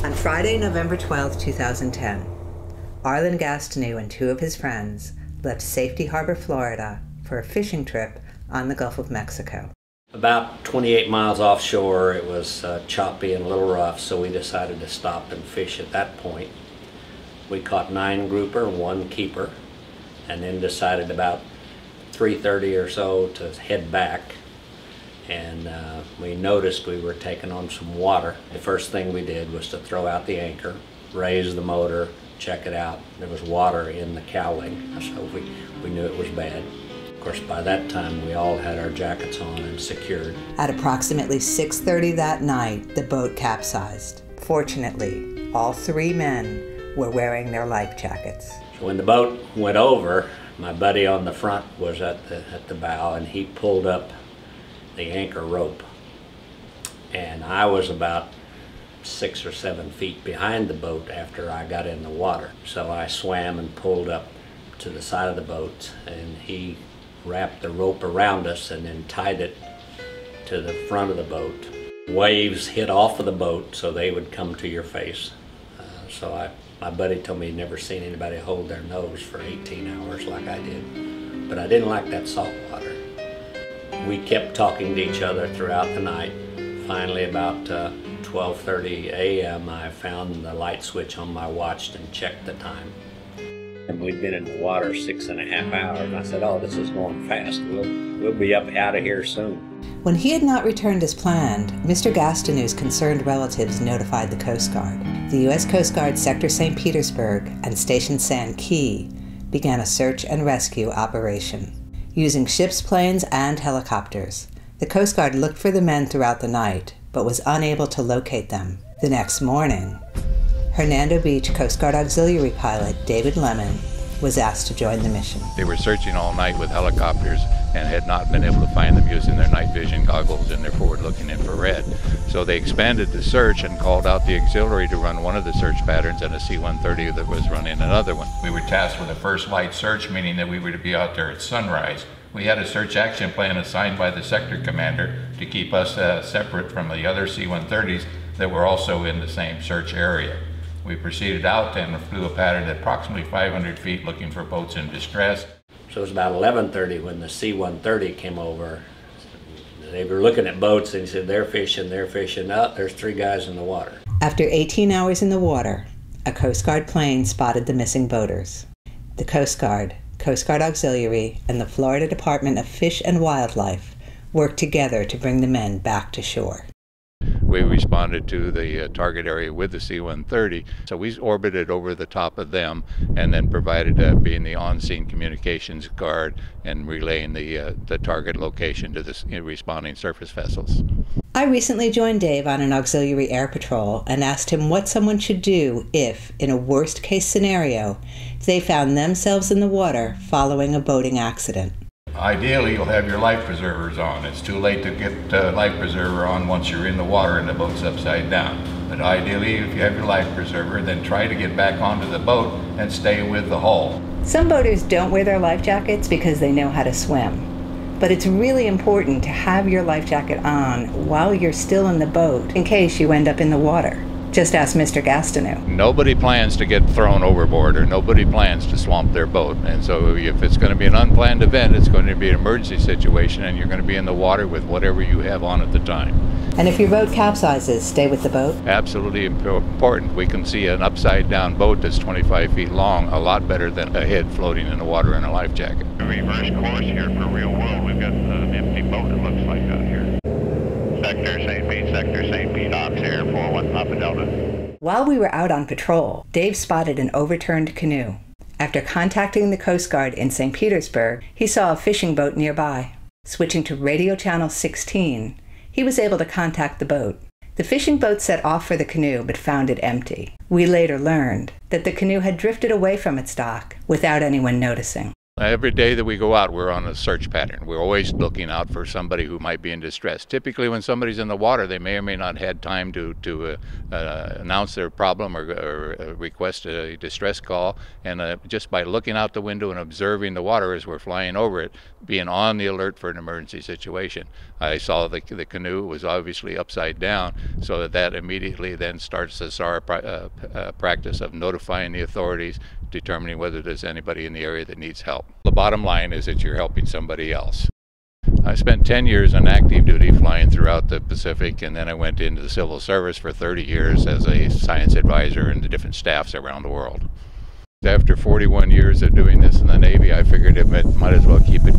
On Friday, November 12, 2010, Arlen Gastineau and two of his friends left Safety Harbor, Florida for a fishing trip on the Gulf of Mexico. About 28 miles offshore, it was choppy and a little rough, so we decided to stop and fish at that point. We caught 9 grouper and 1 keeper, and then decided about 3:30 or so to head back. And we noticed we were taking on some water. The first thing we did was to throw out the anchor, raise the motor, check it out. There was water in the cowling, so we knew it was bad. Of course, by that time, we all had our jackets on and secured. At approximately 6:30 that night, the boat capsized. Fortunately, all 3 men were wearing their life jackets. So when the boat went over, my buddy on the front was at the bow, and he pulled up the anchor rope. And I was about 6 or 7 feet behind the boat after I got in the water. So I swam and pulled up to the side of the boat, and he wrapped the rope around us and then tied it to the front of the boat. Waves hit off of the boat so they would come to your face. My buddy told me he'd never seen anybody hold their nose for 18 hours like I did. But I didn't like that salt water. We kept talking to each other throughout the night. Finally, about 12:30 a.m., I found the light switch on my watch and checked the time. And we'd been in the water 6.5 hours. And I said, "Oh, this is going fast. We'll be up out of here soon." When he had not returned as planned, Mr. Gastineau's concerned relatives notified the Coast Guard. The U.S. Coast Guard Sector St. Petersburg and Station Sand Key began a search and rescue operation. Using ships, planes, and helicopters, the Coast Guard looked for the men throughout the night, but was unable to locate them. The next morning, Hernando Beach Coast Guard Auxiliary pilot David Lemon was asked to join the mission. They were searching all night with helicopters and had not been able to find them using their night vision goggles and their forward-looking infrared. So they expanded the search and called out the auxiliary to run one of the search patterns and a C-130 that was running another one. We were tasked with a first light search, meaning that we were to be out there at sunrise. We had a search action plan assigned by the sector commander to keep us separate from the other C-130s that were also in the same search area. We proceeded out and flew a pattern at approximately 500 feet looking for boats in distress. So it was about 11:30 when the C-130 came over. They were looking at boats and he said, they're fishing. Oh, there's 3 guys in the water. After 18 hours in the water, a Coast Guard plane spotted the missing boaters. The Coast Guard Auxiliary, and the Florida Department of Fish and Wildlife worked together to bring the men back to shore. We responded to the target area with the C-130, so we orbited over the top of them and then provided being the on-scene communications guard and relaying the target location to the responding surface vessels. I recently joined Dave on an auxiliary air patrol and asked him what someone should do if, in a worst-case scenario, they found themselves in the water following a boating accident. Ideally, you'll have your life preservers on. It's too late to get a life preserver on once you're in the water and the boat's upside down. But ideally, if you have your life preserver, then try to get back onto the boat and stay with the hull. Some boaters don't wear their life jackets because they know how to swim. But it's really important to have your life jacket on while you're still in the boat in case you end up in the water. Just ask Mr. Gastineau. Nobody plans to get thrown overboard, or nobody plans to swamp their boat. And so if it's going to be an unplanned event, it's going to be an emergency situation, and you're going to be in the water with whatever you have on at the time. And if your boat capsizes, stay with the boat? Absolutely important. We can see an upside-down boat that's 25 feet long a lot better than a head floating in the water in a life jacket. Reverse course here for real world. We've got an empty boat, it looks like, out here. Sector St. Pete, Ox Air 41 Papa Delta. While we were out on patrol, Dave spotted an overturned canoe. After contacting the Coast Guard in St. Petersburg, he saw a fishing boat nearby. Switching to radio channel 16, he was able to contact the boat. The fishing boat set off for the canoe but found it empty. We later learned that the canoe had drifted away from its dock without anyone noticing. Every day that we go out, we're on a search pattern. We're always looking out for somebody who might be in distress. Typically, when somebody's in the water, they may or may not had time to announce their problem or request a distress call. And just by looking out the window and observing the water as we're flying over it, being on the alert for an emergency situation. I saw the canoe was obviously upside down, so that immediately then starts the SAR practice of notifying the authorities, determining whether there's anybody in the area that needs help. The bottom line is that you're helping somebody else. I spent 10 years on active duty flying throughout the Pacific, and then I went into the civil service for 30 years as a science advisor in the different staffs around the world. After 41 years of doing this in the Navy, I figured it might as well keep it